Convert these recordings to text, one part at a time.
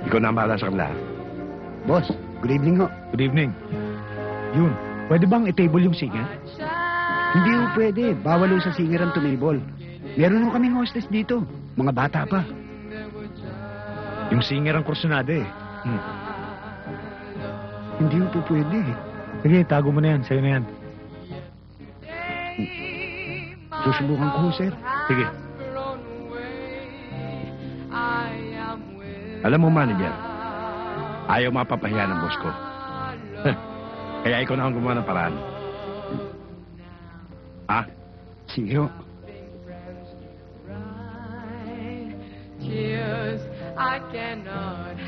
Ikaw na ang bahala sa kanila. Boss, good evening ho. Good evening. Yun, pwede bang i-table yung singer? Hindi ho pwede. Bawal ho sa singer ang tumibol. Meron ho kaming hostess dito. Mga bata pa. Yung singer ang kursunada eh. Hindi ho po pwede. Sige, tago mo na yan. Sa'yo na yan. Susubukan ko ho, sir. Sige. Alam mo, manager, ayaw mapapahiya ng boss ko. Kaya ikaw na ang gumawa ng paraan. Ah? Sige ho. Tears I cannot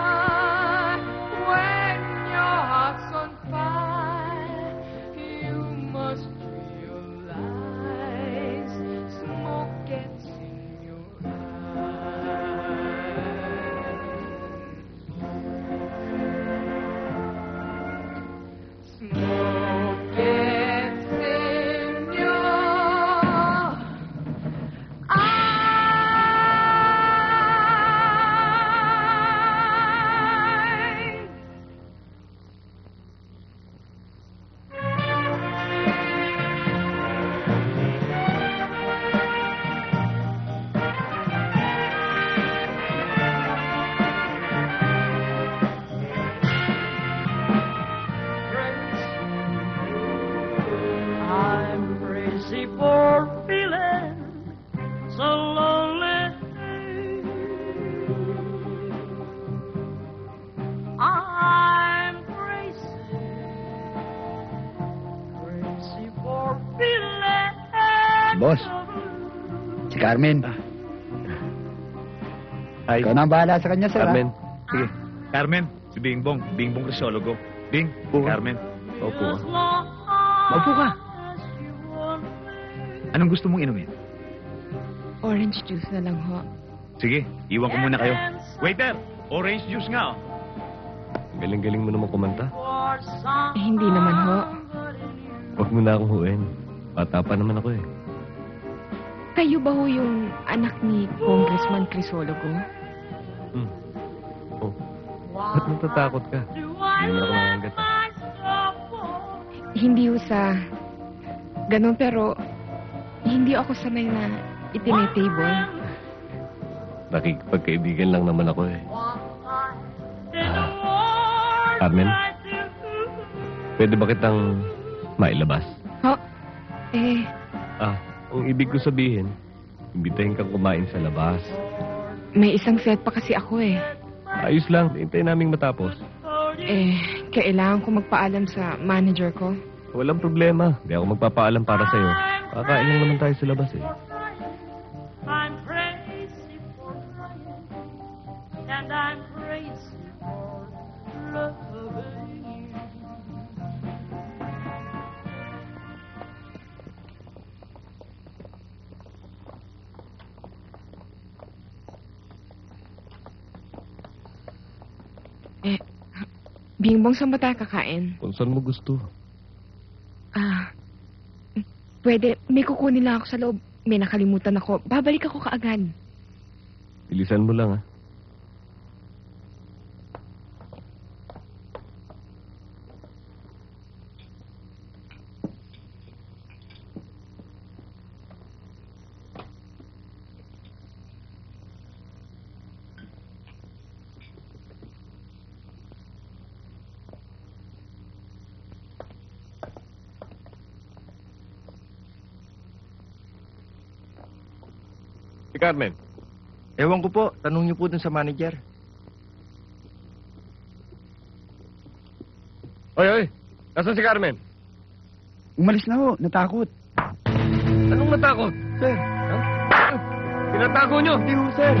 hide when your heart's on fire. You must realize smoke gets in your eyes. Smoke gets in your eyes. I'm crazy for feeling so lonely. I'm crazy for feeling. Boss. Si Carmen. Ay, Ikaw na ang bahala sa kanya, sir. Carmen. Sige. Carmen, si Bingbong. Bingbong Crisologo. Bing, Carmen. Opo. Opo ka. Anong gusto mong inumin? Orange juice na lang ho. Sige, iwan ko muna kayo. Waiter, orange juice nga oh. Galing-galing mo naman kumanta. Hindi naman ho. Huwag mo na akong huwin. Bata pa naman ako eh. Kayo ba ho yung anak ni Congressman Crisologo? Oh. Ba't natatakot ka? Hindi naman ako nangangat. Hindi ho sa ganun, pero hindi ako sanay na itinitable. Nakikipagkaibigan lang naman ako eh. Carmen? Pwede ba kitang mailabas? Ho? Eh, Ang ibig ko sabihin, imbitahin kang kumain sa labas. may isang set pa kasi ako eh. Ayos lang, hintayin naming matapos. Eh, kailangan ko magpaalam sa manager ko. Walang problema. Hindi ako magpapaalam para sa'yo. Kakain lang naman tayo sa labas eh. I'm crazy for crying, and I'm crazy for loving you. Bingbong, saan ba tayo kakain? Kung saan mo gusto. Pwede, may kukunin lang ako sa loob. May nakalimutan ako. Babalik ako kaagad. Bilisan mo lang ah. Si Carmen. Ewan ko po. Tanong niyo po dun sa manager. Oy! Nasaan si Carmen? Umalis na ho. Natakot. Anong natakot? Sir. Tinatago nyo! Hindi ho, sir.